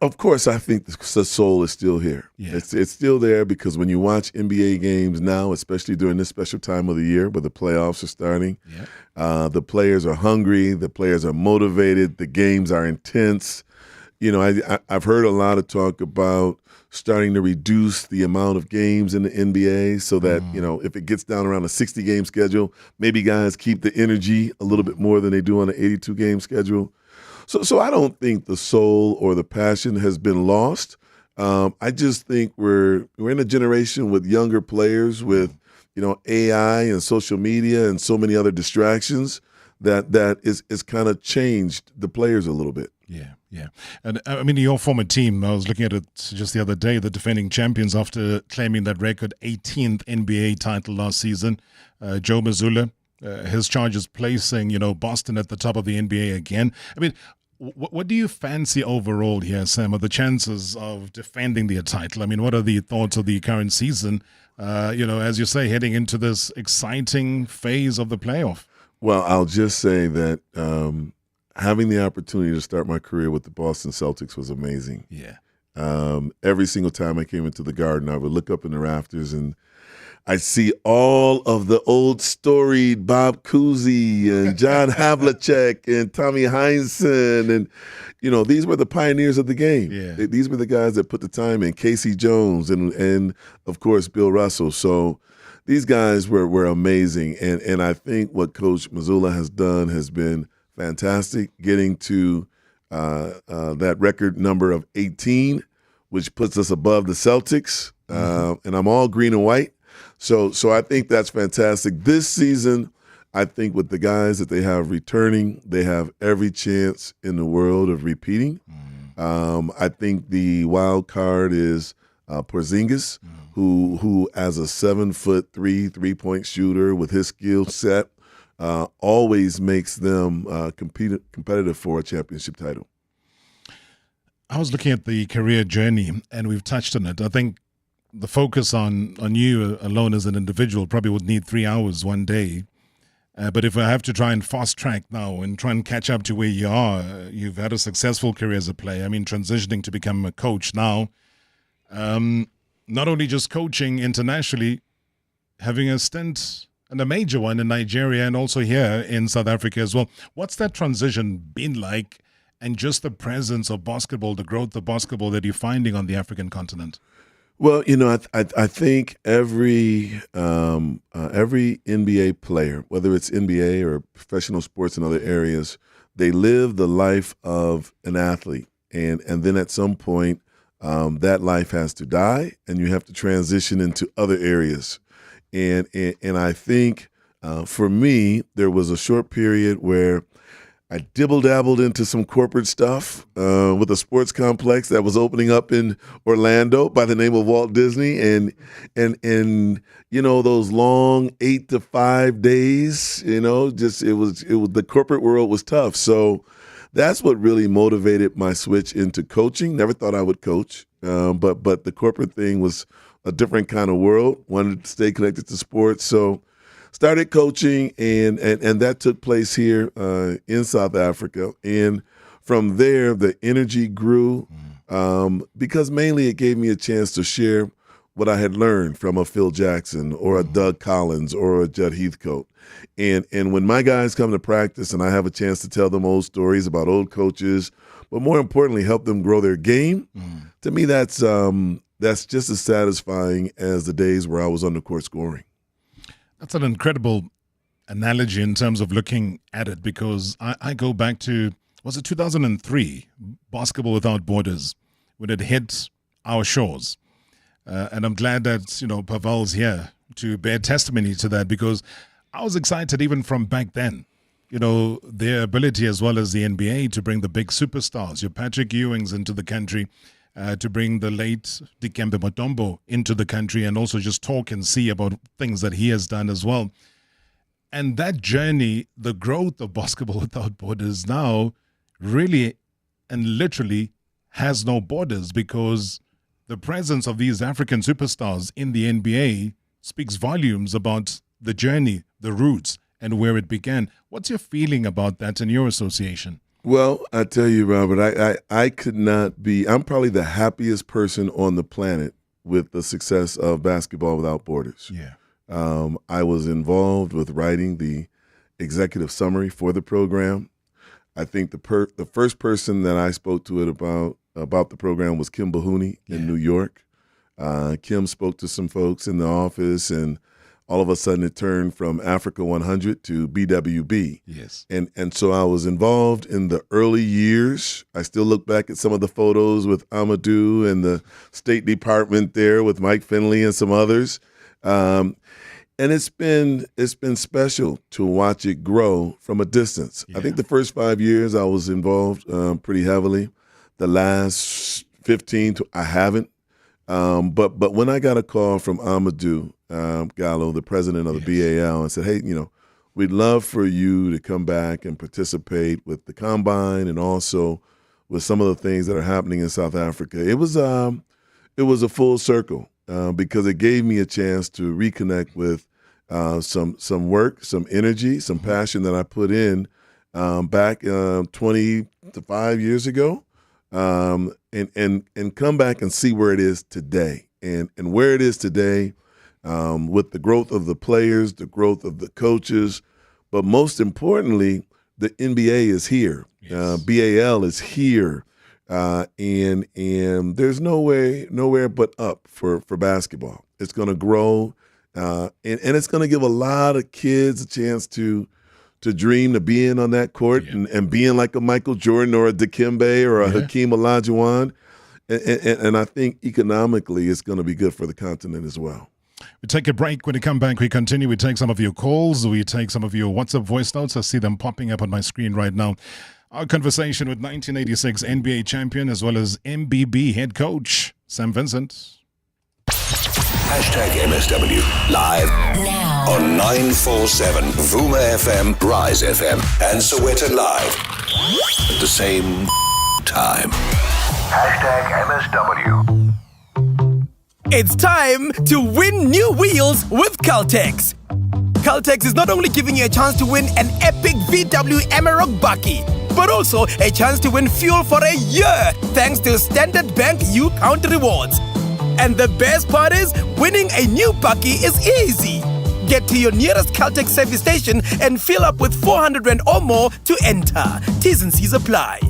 Of course, I think the soul is still here. Yeah. It's still there because when you watch NBA games now, especially during this special time of the year where the playoffs are starting, the players are hungry, the players are motivated, the games are intense. I've heard a lot of talk about starting to reduce the amount of games in the NBA so that, if it gets down around a 60-game schedule, maybe guys keep the energy a little bit more than they do on an 82-game schedule. So I don't think the soul or the passion has been lost. I just think we're in a generation with younger players with, AI and social media and so many other distractions that is kind of changed the players a little bit. Yeah. And I mean, your former team, I was looking at it just the other day, the defending champions after claiming that record 18th NBA title last season, Joe Mazzulla, his charge is placing, Boston at the top of the NBA again. I mean, what do you fancy overall here, Sam, of the chances of defending the title? I mean, what are the thoughts of the current season, as you say, heading into this exciting phase of the playoff? Well, I'll just say that having the opportunity to start my career with the Boston Celtics was amazing. Yeah. Every single time I came into the Garden, I would look up in the rafters and I'd see all of the old storied Bob Cousy and John Havlicek and Tommy Heinsohn. And, these were the pioneers of the game. Yeah. These were the guys that put the time in. Casey Jones and of course, Bill Russell. So these guys were amazing. And I think what Coach Mazzulla has done has been fantastic, getting to that record number of 18, which puts us above the Celtics. And I'm all green and white. So I think that's fantastic. This season, I think with the guys that they have returning, they have every chance in the world of repeating. I think the wild card is Porzingis, who as a 7'3" three-point shooter with his skill set, always makes them competitive for a championship title. I was looking at the career journey, and we've touched on it. I think the focus on you alone as an individual probably would need 3 hours one day. But if I have to try and fast track now and try and catch up to where you are, you've had a successful career as a player. I mean, transitioning to become a coach now, not only just coaching internationally, having a stint and a major one in Nigeria and also here in South Africa as well. What's that transition been like, and just the presence of basketball, the growth of basketball that you're finding on the African continent? Well, I think every NBA player, whether it's NBA or professional sports in other areas, they live the life of an athlete, and then at some point, that life has to die, and you have to transition into other areas. And I think for me, there was a short period where I dibble-dabbled into some corporate stuff with a sports complex that was opening up in Orlando by the name of Walt Disney, and those long 8 to 5 days, just it was the corporate world was tough. So that's what really motivated my switch into coaching. Never thought I would coach, but the corporate thing was a different kind of world. Wanted to stay connected to sports, so started coaching, and that took place here in South Africa. And from there, the energy grew because mainly it gave me a chance to share what I had learned from a Phil Jackson or a Doug Collins or a Judd Heathcote. And when my guys come to practice and I have a chance to tell them old stories about old coaches, but more importantly, help them grow their game, to me that's just as satisfying as the days where I was on the court scoring. That's an incredible analogy in terms of looking at it, because I go back to, was it 2003, Basketball Without Borders, when it hit our shores. And I'm glad that, Pavel's here to bear testimony to that, because I was excited even from back then. Their ability as well as the NBA to bring the big superstars, your Patrick Ewings into the country, to bring the late Dikembe Mutombo into the country, and also just talk and see about things that he has done as well. And that journey, the growth of Basketball Without Borders now really and literally has no borders, because the presence of these African superstars in the NBA speaks volumes about the journey, the roots, and where it began. What's your feeling about that in your association? Well, I tell you, Robert, I could not be. I'm probably the happiest person on the planet with the success of Basketball Without Borders. Yeah. I was involved with writing the executive summary for the program. I think the first person that I spoke to it about the program was Kim Bahuni in New York. Kim spoke to some folks in the office, and all of a sudden it turned from Africa 100 to BWB. Yes. And so I was involved in the early years. I still look back at some of the photos with Amadou and the State Department there with Mike Finley and some others. And it's been special to watch it grow from a distance. Yeah. I think the first 5 years I was involved pretty heavily. The last 15, I haven't. But when I got a call from Amadou Gallo, the president of the BAL, and said, "Hey, we'd love for you to come back and participate with the combine and also with some of the things that are happening in South Africa." It was a full circle because it gave me a chance to reconnect with some work, some energy, some passion that I put in back 25 years ago. And come back and see where it is today, and where it is today with the growth of the players, the growth of the coaches, but most importantly, the NBA is here. Yes. BAL is here, and there's nowhere but up for basketball. It's going to grow, and it's going to give a lot of kids a chance to dream of being on that court and being like a Michael Jordan or a Dikembe or a Hakeem Olajuwon. And I think economically it's going to be good for the continent as well. We take a break. When we come back, we continue. We take some of your calls. We take some of your WhatsApp voice notes. I see them popping up on my screen right now. Our conversation with 1986 NBA champion as well as MBB head coach Sam Vincent. #MSW live now on 947 Vuma FM, Rise FM, and Soweto Live at the same time. #MSW. It's time to win new wheels with Caltex. Caltex is not only giving you a chance to win an epic VW Amarok Bakkie, but also a chance to win fuel for a year thanks to Standard Bank U-Count rewards. And the best part is, winning a new Bakkie is easy. Get to your nearest Caltex service station and fill up with 400 Rand or more to enter. T's and C's apply.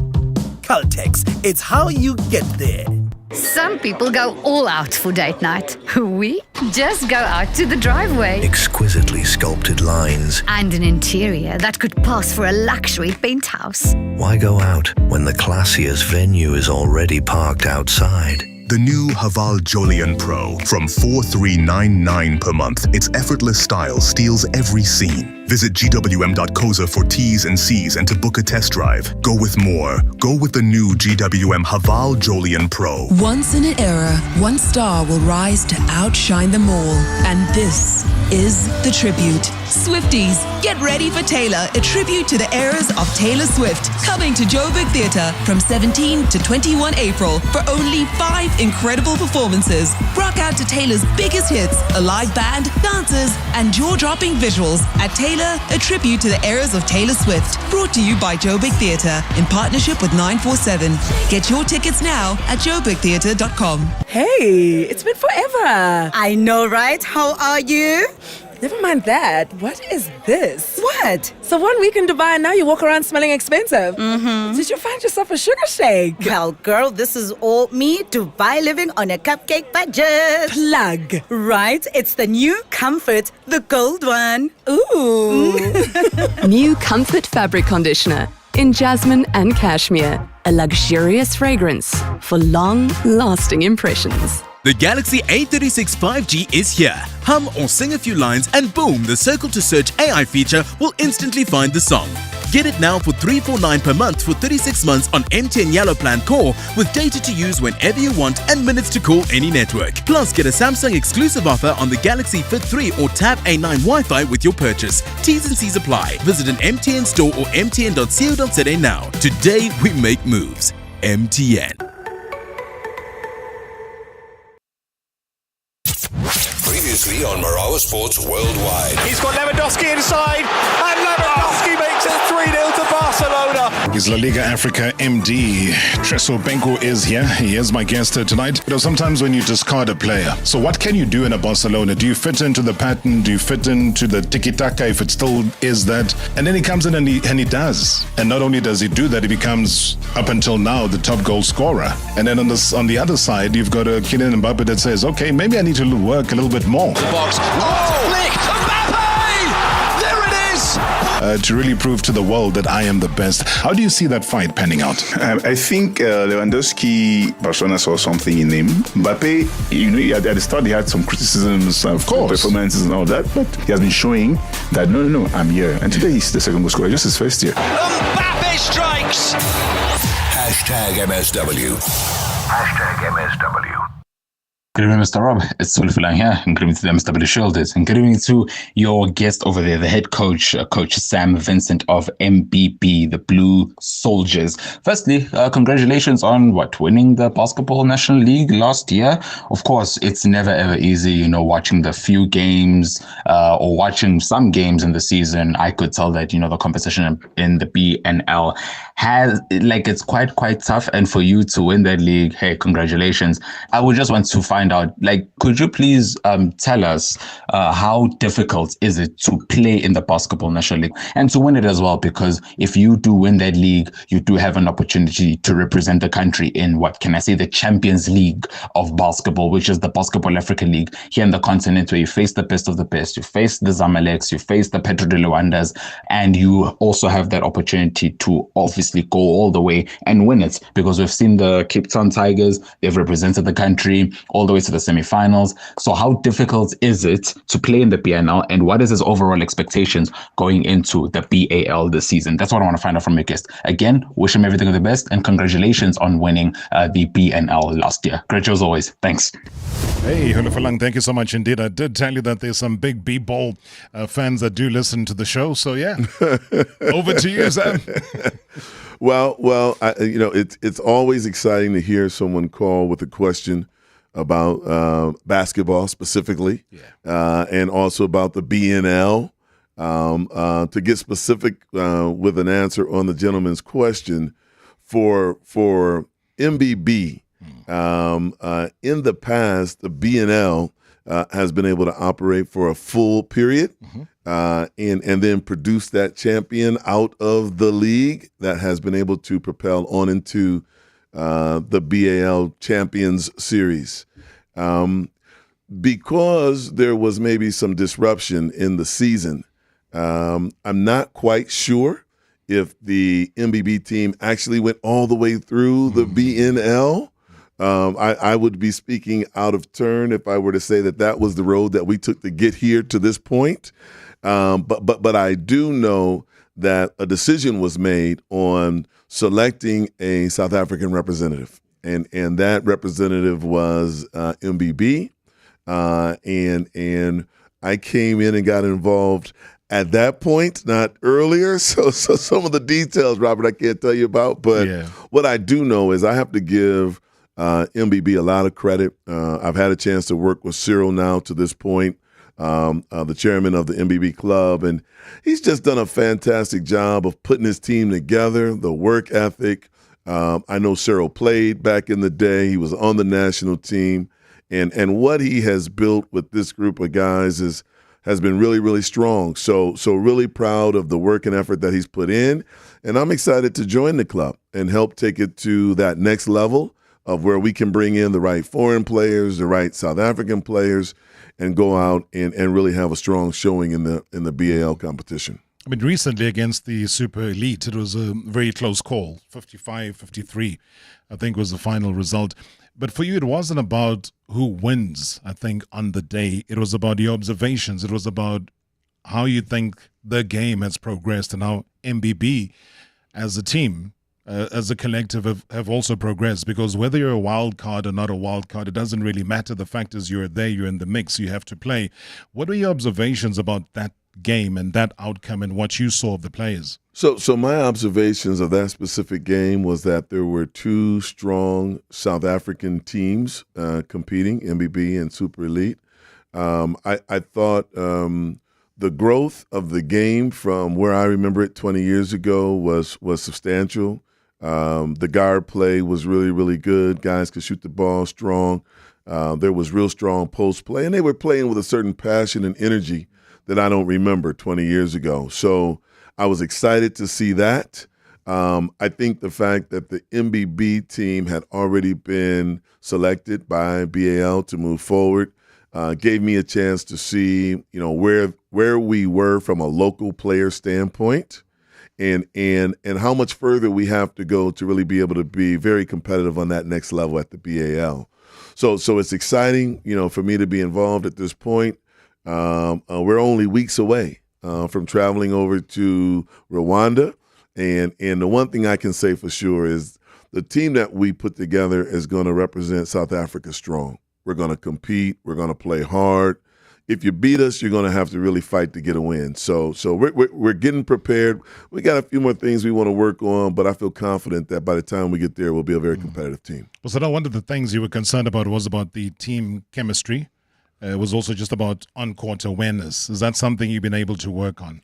Caltex, it's how you get there. Some people go all out for date night. We just go out to the driveway. Exquisitely sculpted lines. And an interior that could pass for a luxury penthouse. Why go out when the classiest venue is already parked outside? The new Haval Jolion Pro from $4,399 per month. Its effortless style steals every scene. Visit gwm.coza for T's and C's and to book a test drive. Go with more. Go with the new GWM Haval Jolion Pro. Once in an era, one star will rise to outshine them all. And this is the tribute. Swifties, get ready for Taylor, a tribute to the eras of Taylor Swift. Coming to Joburg Theatre from 17 to 21 April for only 5 incredible performances. Rock out to Taylor's biggest hits, a live band, dancers, and jaw-dropping visuals at Taylor, a tribute to the eras of Taylor Swift. Brought to you by Joburg Theatre in partnership with 947. Get your tickets now at joburgtheatre.com. Hey, it's been forever. I know, right? How are you? Never mind that. What is this? What? So 1 week in Dubai and now you walk around smelling expensive. Mm-hmm. Did you find yourself a sugar shake? Well, girl, this is all me, Dubai living on a cupcake budget. Plug. Right? It's the new Comfort, the gold one. Ooh. New Comfort fabric conditioner in jasmine and cashmere. A luxurious fragrance for long-lasting impressions. The Galaxy A36 5G is here. Hum or sing a few lines and boom, the Circle to Search AI feature will instantly find the song. Get it now for $349 per month for 36 months on MTN Yellow Plan Core with data to use whenever you want and minutes to call any network. Plus, get a Samsung exclusive offer on the Galaxy Fit 3 or Tab A9 Wi-Fi with your purchase. T's and C's apply. Visit an MTN store or mtn.co.za now. Today, we make moves. MTN. 93 on Marawa Sports Worldwide. He's got Lewandowski inside, and Lewandowski makes it 3-0 to Barcelona. He's La Liga Africa MD. Treso Benko is here. He is my guest tonight. Sometimes when you discard a player, so what can you do in a Barcelona? Do you fit into the pattern? Do you fit into the tiki-taka if it still is that? And then he comes in and he does. And not only does he do that, he becomes, up until now, the top goal scorer. And then on the other side, you've got a Kylian Mbappe that says, okay, maybe I need to work a little bit more. The box. Oh, flick! Mbappe! There it is! To really prove to the world that I am the best. How do you see that fight panning out? I think Lewandowski, Barcelona saw something in him. Mbappe, at the start he had some criticisms of performances and all that, but he has been showing that no, I'm here. And today he's the second goal scorer, just his first year. Mbappe strikes! #MSW. #MSW. Good evening, Mr. Rob. It's Sulfilang here, and good evening to the MSW Shoulders, and good evening to your guest over there, the head coach, Coach Sam Vincent of MBB, the Blue Soldiers. Firstly, congratulations on winning the Basketball National League last year. Of course, it's never ever easy, watching the few games or watching some games in the season. I could tell that the competition in the BNL has it's quite tough, and for you to win that league, hey, congratulations. I would just want to find out, could you please tell us how difficult is it to play in the Basketball National League and to win it as well? Because if you do win that league, you do have an opportunity to represent the country in the Champions League of basketball, which is the Basketball Africa League here in the continent, where you face the best of the best. You face the Zamaleks, you face the Petro de Luandas, and you also have that opportunity to obviously go all the way and win it, because we've seen the Cape Town Tigers, they've represented the country all the way to the semi-finals. So how difficult is it to play in the BNL, and what is his overall expectations going into the BAL this season? That's what I want to find out from your guest. Again, wish him everything of the best, and congratulations on winning the BNL last year. Great show as always. Thanks. Hey, Hulufalang, thank you so much indeed. I did tell you that there's some big B-ball fans that do listen to the show. So yeah, over to you, Sam. Well, it's always exciting to hear someone call with a question about basketball specifically, and also about the BNL. To get specific with an answer on the gentleman's question, for MBB, in the past, the BNL has been able to operate for a full period, and then produce that champion out of the league that has been able to propel on into the BAL Champions Series. Because there was maybe some disruption in the season, I'm not quite sure if the MBB team actually went all the way through the BNL. I would be speaking out of turn if I were to say that was the road that we took to get here to this point. But I do know that a decision was made on selecting a South African representative, and that representative was MBB, and I came in and got involved at that point, not earlier. So some of the details, Robert, I can't tell you about. But what I do know is I have to give MBB a lot of credit. I've had a chance to work with Cyril now to this point, the chairman of the MBB club, and he's just done a fantastic job of putting his team together, the work ethic. I know Cyril played back in the day. He was on the national team, and what he has built with this group of guys has been really, really strong. So really proud of the work and effort that he's put in, and I'm excited to join the club and help take it to that next level of where we can bring in the right foreign players, the right South African players, and go out and really have a strong showing in the BAL competition. I mean, recently against the Super Elite, it was a very close call, 55-53, I think was the final result. But for you, it wasn't about who wins, I think, on the day. It was about your observations. It was about how you think the game has progressed and how MBB as a team, as a collective, have also progressed. Because whether you're a wild card or not a wild card, it doesn't really matter. The fact is you're there, you're in the mix, you have to play. What were your observations about that game and that outcome and what you saw of the players? So my observations of that specific game was that there were two strong South African teams competing, MBB and Super Elite. I thought the growth of the game from where I remember it 20 years ago was substantial. The guard play was really, really good. Guys could shoot the ball strong. There was real strong post play, and they were playing with a certain passion and energy that I don't remember 20 years ago. So I was excited to see that. I think the fact that the MBB team had already been selected by BAL to move forward gave me a chance to see, where we were from a local player standpoint, and how much further we have to go to really be able to be very competitive on that next level at the BAL. So it's exciting, for me to be involved at this point. We're only weeks away from traveling over to Rwanda. And the one thing I can say for sure is the team that we put together is going to represent South Africa strong. We're going to compete. We're going to play hard. If you beat us, you're going to have to really fight to get a win. So we're getting prepared. We got a few more things we want to work on, but I feel confident that by the time we get there, we'll be a very competitive team. Well, so now one of the things you were concerned about was about the team chemistry. It was also just about on-court awareness. Is that something you've been able to work on?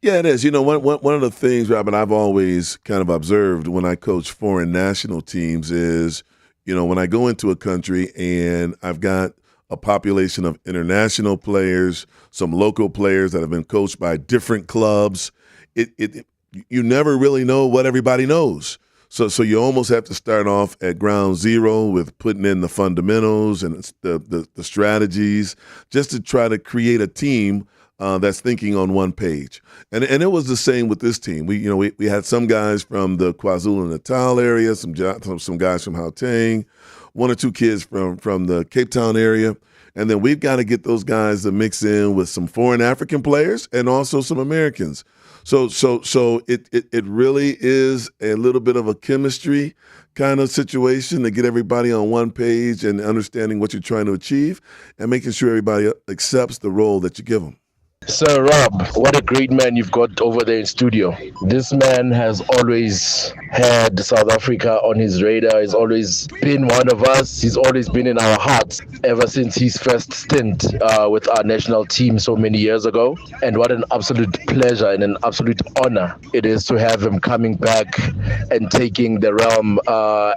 Yeah, it is. One of the things, Robin, I've always kind of observed when I coach foreign national teams is, when I go into a country and I've got a population of international players, some local players that have been coached by different clubs, you never really know what everybody knows. So you almost have to start off at ground zero with putting in the fundamentals and the strategies just to try to create a team that's thinking on one page. And it was the same with this team. We had some guys from the KwaZulu-Natal area, some guys from Gauteng, one or two kids from the Cape Town area. And then we've got to get those guys to mix in with some foreign African players and also some Americans. So it really is a little bit of a chemistry kind of situation to get everybody on one page and understanding what you're trying to achieve and making sure everybody accepts the role that you give them. Sir Rob, what a great man you've got over there in studio. This man has always had South Africa on his radar. He's always been one of us. He's always been in our hearts ever since his first stint with our national team so many years ago. And what an absolute pleasure and an absolute honor it is to have him coming back and taking the realm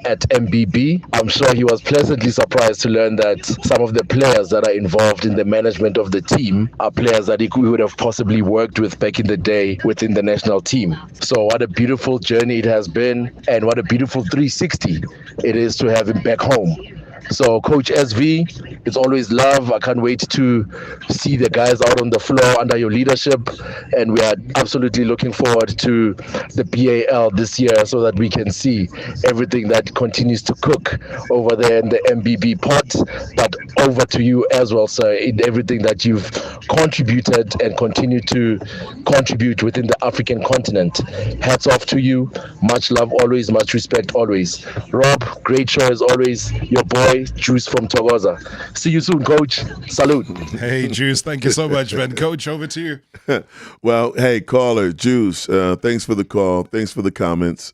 at MBB. I'm sure he was pleasantly surprised to learn that some of the players that are involved in the management of the team are players that he would have possibly worked with back in the day within the national team. So what a beautiful journey it has been, and what a beautiful 360 it is to have him back home. So Coach SV, it's always love. I can't wait to see the guys out on the floor under your leadership, and we are absolutely looking forward to the BAL this year so that we can see everything that continues to cook over there in the MBB pot. But over to you as well, sir, in everything that you've contributed and continue to contribute within the African continent. Hats off to you. Much love always, much respect always. Rob, great show as always. Your boy, Juice from Togoza. See you soon, Coach. Salute. Hey, Juice, thank you so much, man. Coach, over to you. Well, hey, caller, Juice, thanks for the call. Thanks for the comments.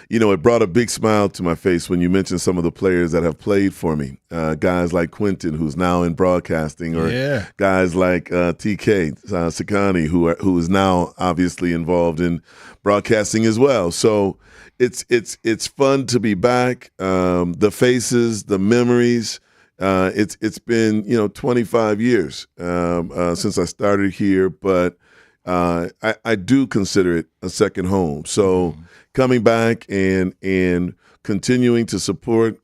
It brought a big smile to my face when you mentioned some of the players that have played for me. Guys like Quentin, who's now in broadcasting, or guys like TK Sakani, who is now obviously involved in broadcasting as well. So it's fun to be back. The faces, the memories. It's been 25 years since I started here, but I do consider it a second home. So coming back and continuing to support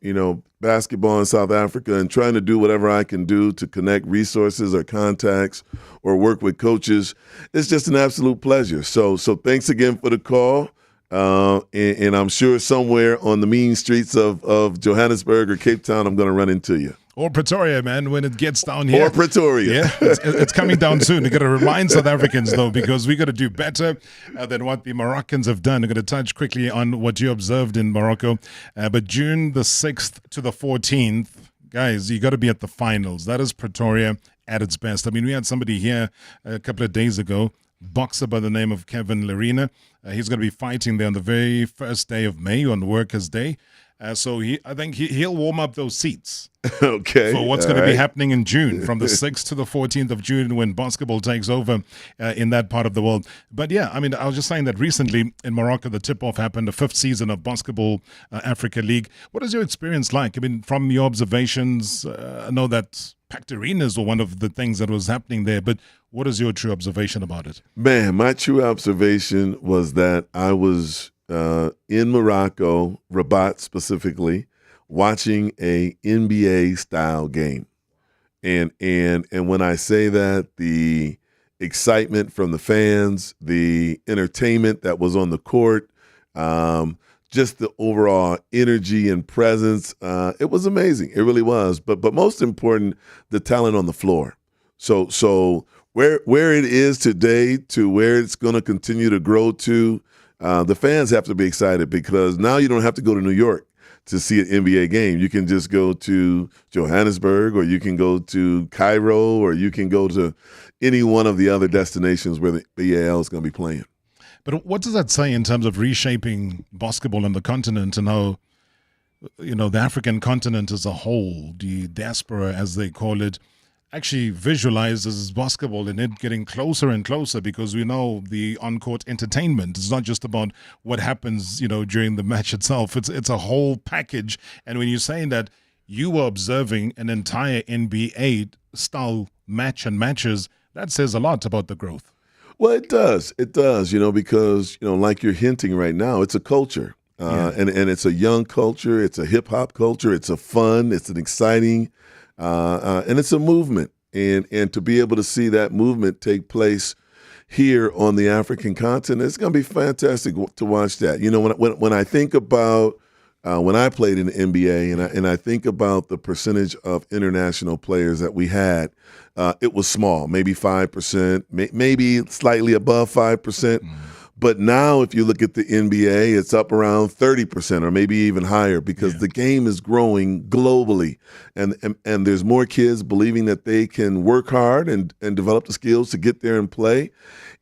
basketball in South Africa and trying to do whatever I can do to connect resources or contacts or work with coaches, it's just an absolute pleasure. So thanks again for the call. And I'm sure somewhere on the mean streets of Johannesburg or Cape Town, I'm going to run into you. Or Pretoria, man, when it gets down here. Or Pretoria. Yeah, it's coming down soon. We've got to remind South Africans, though, because we got to do better than what the Moroccans have done. We're going to touch quickly on what you observed in Morocco. But June the 6th to the 14th, guys, you got to be at the finals. That is Pretoria at its best. I mean, we had somebody here a couple of days ago, boxer by the name of Kevin Lerena. He's going to be fighting there on the very first day of May, on Workers' Day. So I think he'll warm up those seats. Okay. For what's all going to be right. happening in June, from the 6th to the 14th of June, when basketball takes over in that part of the world. But yeah, I mean, I was just saying that recently in Morocco, the tip-off happened, the 5th season of Basketball Africa League. What is your experience like? I mean, from your observations, I know that packed arenas were one of the things that was happening there, but what is your true observation about it? Man, my true observation was that I was in Morocco, Rabat specifically, watching a NBA style game. And when I say that, the excitement from the fans, the entertainment that was on the court, just the overall energy and presence, it was amazing. It really was. But most important, the talent on the floor. So where it is today to where it's going to continue to grow to, the fans have to be excited, because now you don't have to go to New York to see an NBA game. You can just go to Johannesburg, or you can go to Cairo, or you can go to any one of the other destinations where the BAL is going to be playing. But what does that say in terms of reshaping basketball on the continent, and how, the African continent as a whole, the diaspora as they call it, actually visualizes basketball and it getting closer and closer, because we know the on-court entertainment is not just about what happens, during the match itself. It's a whole package. And when you're saying that you were observing an entire NBA style match and matches, that says a lot about the growth. Well, it does. It does, because, like you're hinting right now, it's a culture. And it's a young culture. It's a hip-hop culture. It's a fun. It's an exciting and it's a movement, and to be able to see that movement take place here on the African continent, it's going to be fantastic to watch that. When I think about when I played in the NBA, and I think about the percentage of international players that we had, it was small, maybe 5%, maybe slightly above 5%. But now, if you look at the NBA, it's up around 30% or maybe even higher, because the game is growing globally, and there's more kids believing that they can work hard and develop the skills to get there and play,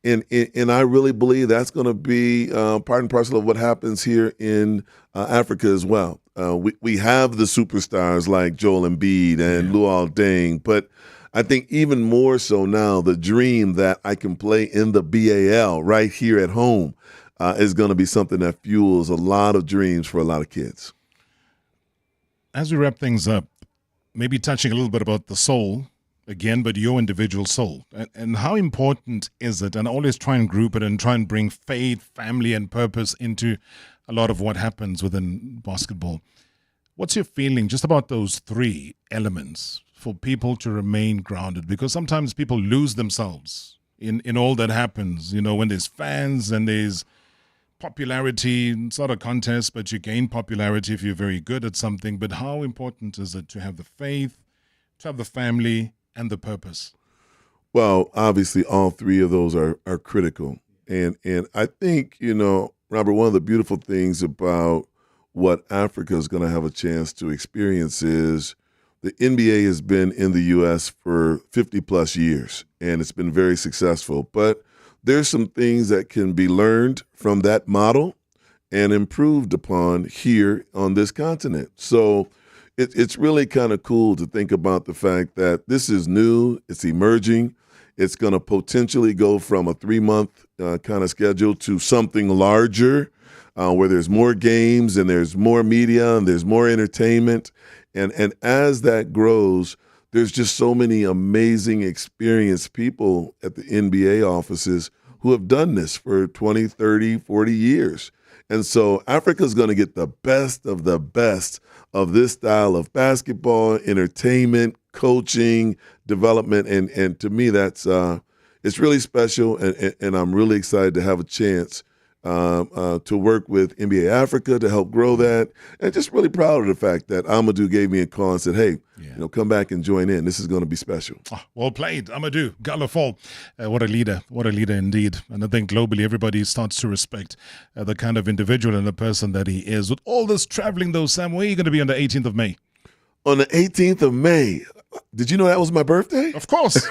and I really believe that's going to be part and parcel of what happens here in Africa as well. We have the superstars like Joel Embiid and Luol Deng, but I think even more so now, the dream that I can play in the BAL right here at home is going to be something that fuels a lot of dreams for a lot of kids. As we wrap things up, maybe touching a little bit about the soul again, but your individual soul. And how important is it? And I always try and group it and try and bring faith, family, and purpose into a lot of what happens within basketball. What's your feeling just about those three elements for people to remain grounded? Because sometimes people lose themselves in all that happens, when there's fans and there's popularity. It's not a contest, but you gain popularity if you're very good at something. But how important is it to have the faith, to have the family, and the purpose? Well, obviously, all three of those are critical. And I think, Robert, one of the beautiful things about what Africa is going to have a chance to experience is the NBA has been in the U.S. for 50-plus years, and it's been very successful. But there's some things that can be learned from that model and improved upon here on this continent. So it's really kind of cool to think about the fact that this is new, it's emerging. It's going to potentially go from a 3-month kind of schedule to something larger, where there's more games and there's more media and there's more entertainment. And as that grows, there's just so many amazing, experienced people at the NBA offices who have done this for 20, 30, 40 years. And so Africa's going to get the best of this style of basketball, entertainment, coaching, development. And to me, that's it's really special. And I'm really excited to have a chance to work with NBA Africa to help grow that, and just really proud of the fact that Amadou gave me a call and said, hey, come back and join in. This is going to be special. Oh, well played, Amadou Galafol. What a leader indeed. And I think globally everybody starts to respect the kind of individual and the person that he is. With all this traveling though, Sam, where are you going to be on the 18th of May? On the 18th of May, Did you know that was my birthday? Of course.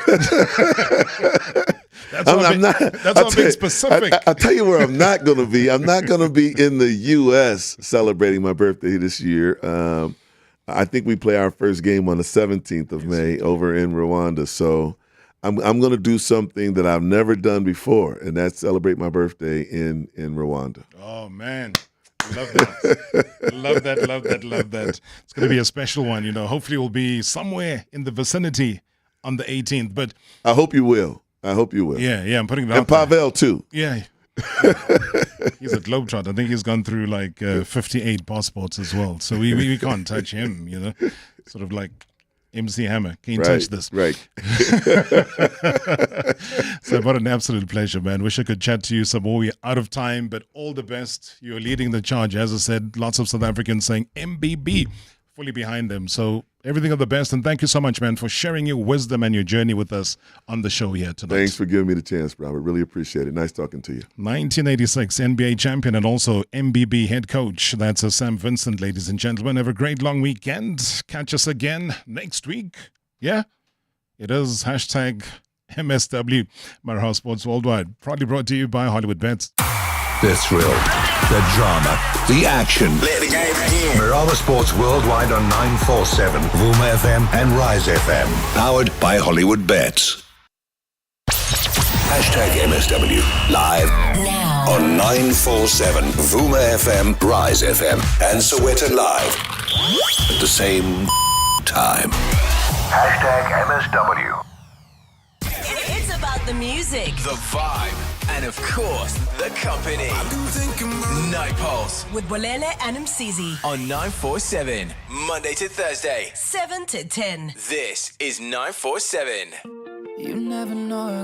That's all being specific. I'll tell you where I'm not going to be. I'm not going to be in the U.S. celebrating my birthday this year. I think we play our first game on the 17th of May over in Rwanda. So I'm going to do something that I've never done before, and that's celebrate my birthday in Rwanda. Oh, man. Love that. Love that. It's going to be a special one. Hopefully we'll be somewhere in the vicinity on the 18th. But I hope you will. Yeah, I'm putting it out And Pavel, too. Yeah. He's a globetrotter. I think he's gone through like 58 passports as well. So we can't touch him, Sort of like MC Hammer. Can you touch this? Right. So what an absolute pleasure, man. Wish I could chat to you some more. We're out of time, but all the best. You're leading the charge. As I said, lots of South Africans saying MBB, fully behind them. So everything of the best, and thank you so much, man, for sharing your wisdom and your journey with us on the show here tonight. Thanks for giving me the chance, Robert. Really appreciate it. Nice talking to you. 1986 NBA champion and also MBB head coach. That's Sam Vincent, ladies and gentlemen. Have a great long weekend. Catch us again next week. Yeah, it is hashtag MSW, Marawa Sports Worldwide. Proudly brought to you by Hollywood Bets. The thrill, the drama, the action. Let the game begin. Marawa Sports Worldwide on 947, Vuma FM and Rise FM. Powered by Hollywood Bets. Hashtag MSW. Live now on 947, Vuma FM, Rise FM and Soweto Live. At the same time. Hashtag MSW. It's about the music, the vibe, and of course, the company. Night Pulse with Bolele and Msizi on 947, Monday to Thursday, 7 to 10. This is 947. You never know.